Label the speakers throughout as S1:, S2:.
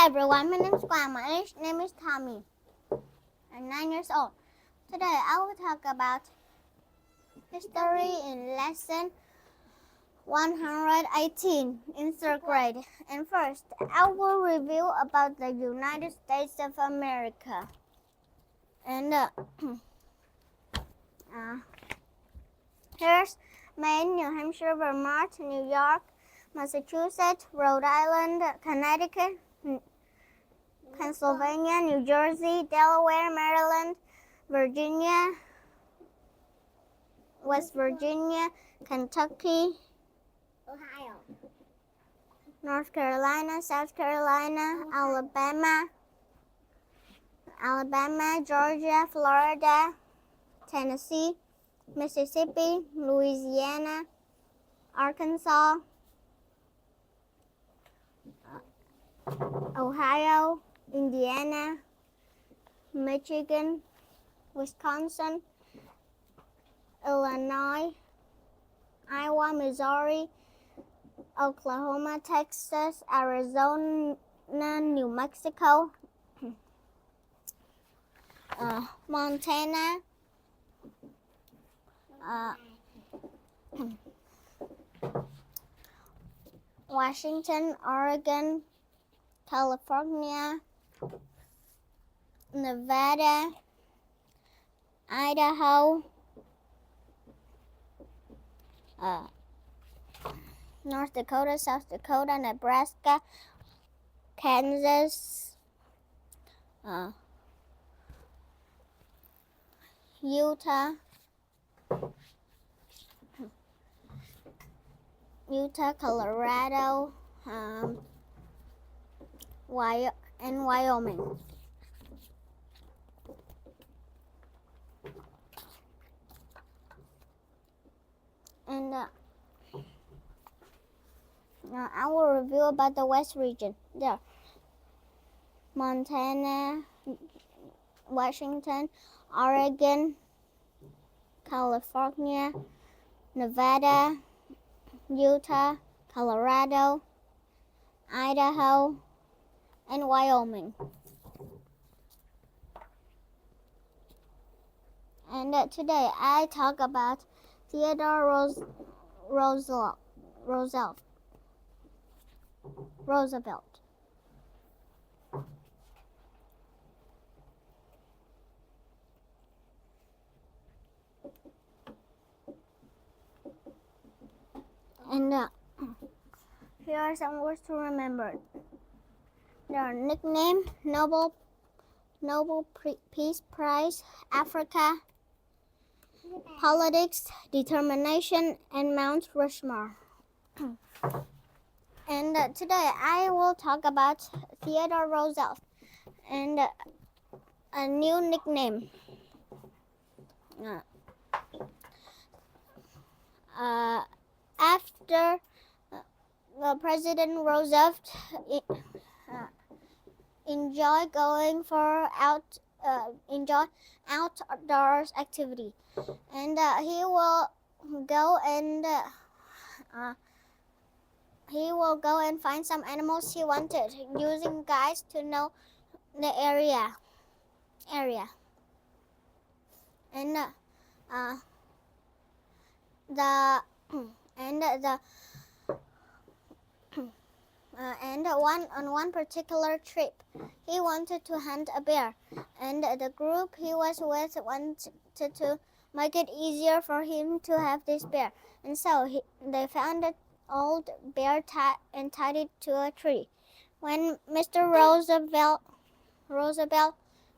S1: Hi everyone, my name is Guan. My name is Tommy. I'm 9 years old. Today I will talk about history in lesson 118 in third grade. And first, I will review about the United States of America. And here's Maine, New Hampshire, Vermont, New York, Massachusetts, Rhode Island, Connecticut, Pennsylvania, New Jersey, Delaware, Maryland, Virginia, West Virginia, Kentucky,
S2: Ohio,
S1: North Carolina, South Carolina, Alabama, Georgia, Florida, Tennessee, Mississippi, Louisiana, Arkansas, Ohio, Indiana, Michigan, Wisconsin, Illinois, Iowa, Missouri, Oklahoma, Texas, Arizona, New Mexico, Montana, Washington, Oregon, California, Nevada, Idaho, North Dakota, South Dakota, Nebraska, Kansas, Utah, Colorado, and Wyoming. And I will review about the West region. There, Montana, Washington, Oregon, California, Nevada, Utah, Colorado, Idaho, and Wyoming. And today I talk about Theodore Roosevelt. And here are some words to remember. Their nickname: Nobel Peace Prize, Africa, politics, determination, and Mount Rushmore. And today I will talk about Theodore Roosevelt and a new nickname. After President Roosevelt enjoy outdoors activity, and he will go and find some animals he wanted, using guides to know the area. And on one particular trip, he wanted to hunt a bear, and the group he was with wanted to make it easier for him to have this bear, and so they found an old bear and tied it to a tree. When Mr. Roosevelt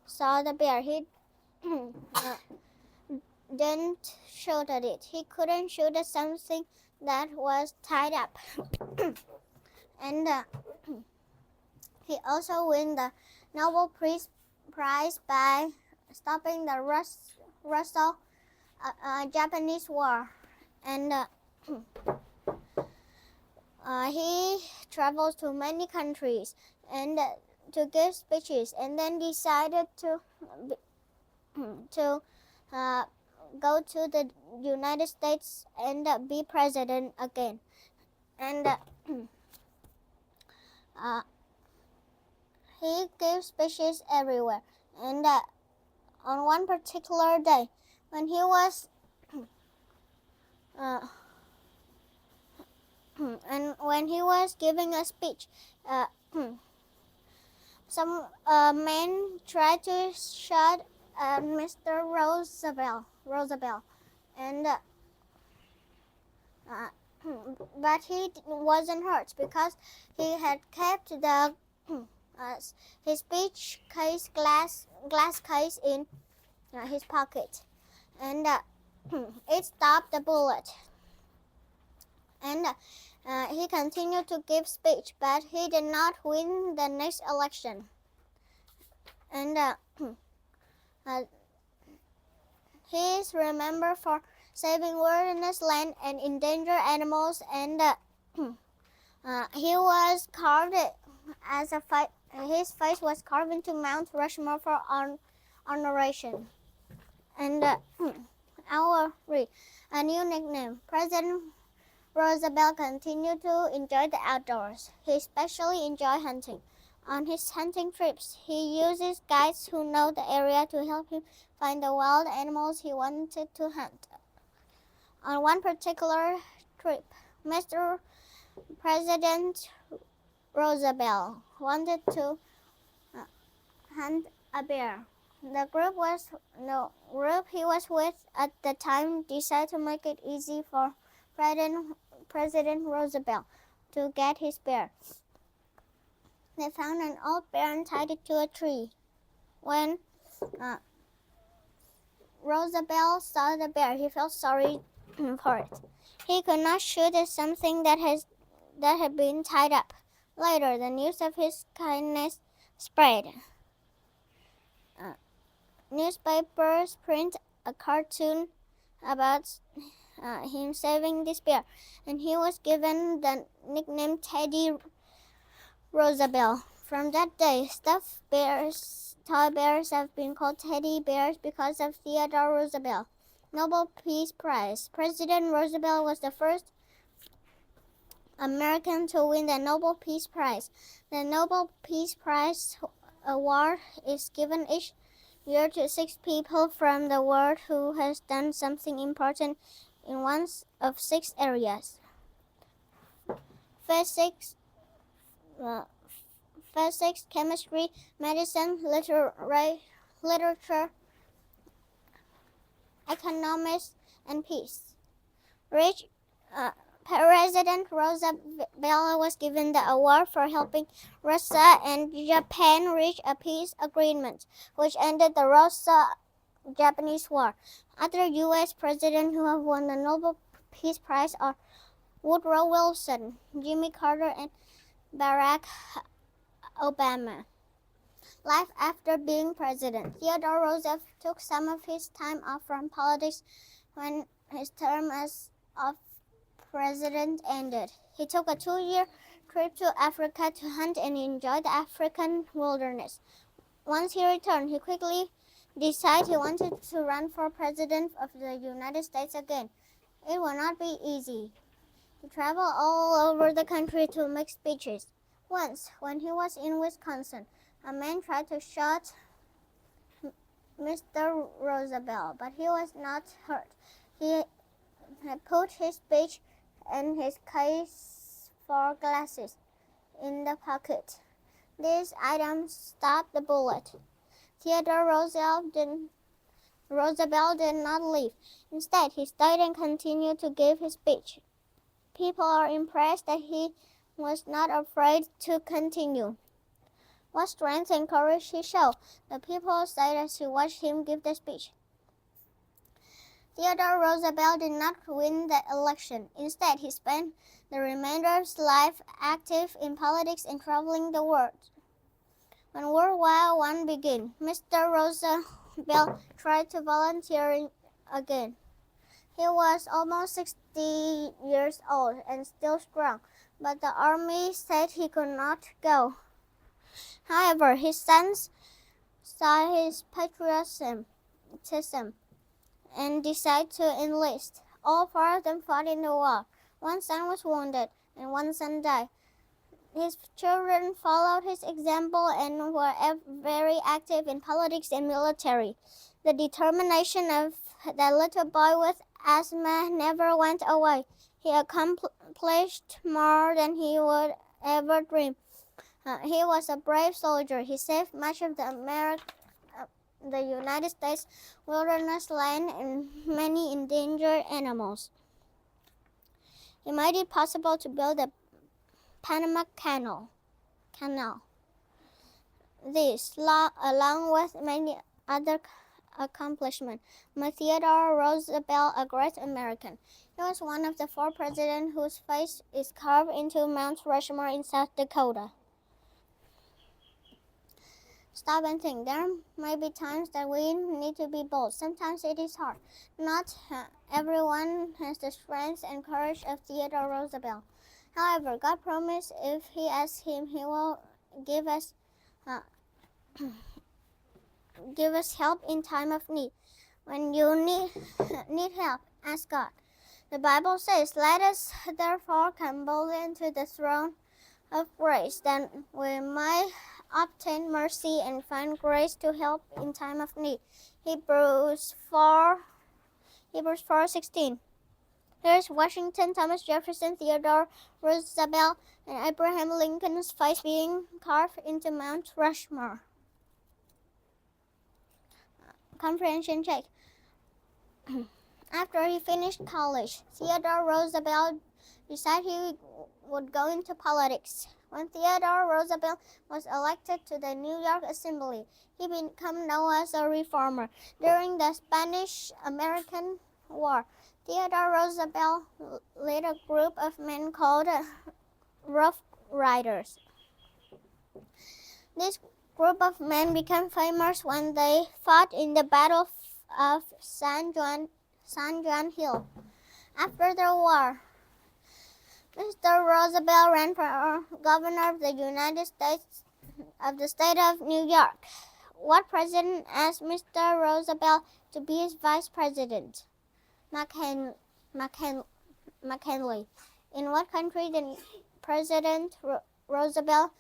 S1: saw the bear, he didn't shoot at it. He couldn't shoot at something that was tied up. And he also won the Nobel Prize by stopping the Russo-Japanese War. And he travels to many countries and to give speeches, and then decided to go to the United States and be president again. And he gave speeches everywhere. And on one particular day, when he was giving a speech, some men tried to shoot Mr. Roosevelt, and but he wasn't hurt because he had kept the his speech case glass case in his pocket, and it stopped the bullet. And he continued to give speech, but he did not win the next election. And he is remembered for saving wilderness land and endangered animals, and he was carved as his face was carved into Mount Rushmore for honoration. And our read a new nickname. President Roosevelt continued to enjoy the outdoors. He especially enjoyed hunting. On his hunting trips, he uses guides who know the area to help him find the wild animals he wanted to hunt. On one particular trip, Mr. President Roosevelt wanted to hunt a bear. The group he was with at the time decided to make it easy for President Roosevelt to get his bear. They found an old bear and tied it to a tree. When Roosevelt saw the bear, he felt sorry for it. He could not shoot at something that had been tied up. Later, the news of his kindness spread. Newspapers print a cartoon about him saving this bear, and he was given the nickname Teddy Roosevelt. From that day, toy bears have been called teddy bears because of Theodore Roosevelt. Nobel Peace Prize. President Roosevelt was the first American to win the Nobel Peace Prize. The Nobel Peace Prize award is given each year to 6 people from the world who has done something important in one of 6 areas: physics, chemistry, medicine, literature, economics, and peace. President Roosevelt was given the award for helping Russia and Japan reach a peace agreement, which ended the Russo-Japanese War. Other U.S. presidents who have won the Nobel Peace Prize are Woodrow Wilson, Jimmy Carter, and Barack Obama. Life after being president. Theodore Roosevelt took some of his time off from politics when his term as of president ended. He took a 2-year trip to Africa to hunt and enjoy the African wilderness. Once he returned, he quickly decided he wanted to run for president of the United States again. It will not be easy. He traveled all over the country to make speeches. Once, when he was in Wisconsin, a man tried to shoot Mr. Roosevelt, but he was not hurt. He had put his speech and his case for glasses in the pocket. These items stopped the bullet. Theodore Roosevelt did not leave. Instead, he stayed and continued to give his speech. People are impressed that he was not afraid to continue. What strength and courage he showed, the people said as he watched him give the speech. Theodore Roosevelt did not win the election. Instead, he spent the remainder of his life active in politics and traveling the world. When World War I began, Mr. Roosevelt tried to volunteer again. He was almost 60 years old and still strong, but the army said he could not go. However, his sons saw his patriotism and decided to enlist. All 4 of them fought in the war. One son was wounded and one son died. His children followed his example and were very active in politics and military. The determination of that little boy with asthma never went away. He accomplished more than he would ever dream. He was a brave soldier. He saved much of the United States wilderness land and many endangered animals. He made it possible to build the Panama Canal. This, along with many other accomplishments, made Theodore Roosevelt a great American. He was one of the 4 presidents whose face is carved into Mount Rushmore in South Dakota. Stop and think. There may be times that we need to be bold. Sometimes it is hard. Not everyone has the strength and courage of Theodore Roosevelt. However, God promised if we ask Him, He will give us help in time of need. When you need help, ask God. The Bible says, "Let us therefore come boldly into the throne of grace, that we may obtain mercy and find grace to help in time of need." Hebrews 4:16. Here's Washington, Thomas Jefferson, Theodore Roosevelt, and Abraham Lincoln's face being carved into Mount Rushmore. Comprehension check. After he finished college, Theodore Roosevelt decided he would go into politics. When Theodore Roosevelt was elected to the New York Assembly, he became known as a reformer. During the Spanish-American War, Theodore Roosevelt led a group of men called Rough Riders. This group of men became famous when they fought in the Battle of San Juan Hill. After the war, Mr. Roosevelt ran for governor of the United States of the state of New York. What president asked Mr. Roosevelt to be his vice president? McKinley. In what country did President Roosevelt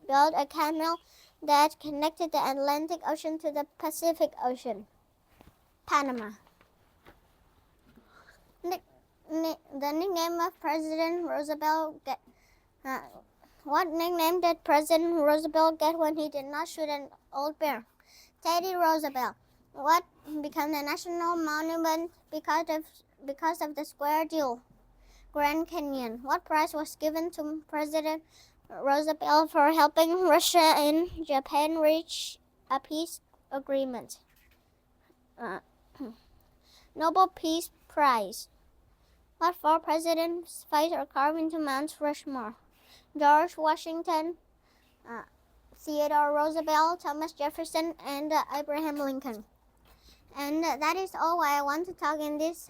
S1: build a canal that connected the Atlantic Ocean to the Pacific Ocean? Panama. The nickname of President Roosevelt what nickname did President Roosevelt get when he did not shoot an old bear? Teddy Roosevelt. What became the national monument because of the square deal? Grand Canyon. What prize was given to President Roosevelt for helping Russia and Japan reach a peace agreement? Nobel Peace Prize. What 4 presidents' faces are carved into Mount Rushmore? George Washington, Theodore Roosevelt, Thomas Jefferson, and Abraham Lincoln. And that is all I want to talk in this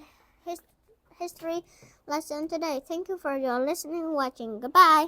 S1: history lesson today. Thank you for your listening and watching. Goodbye.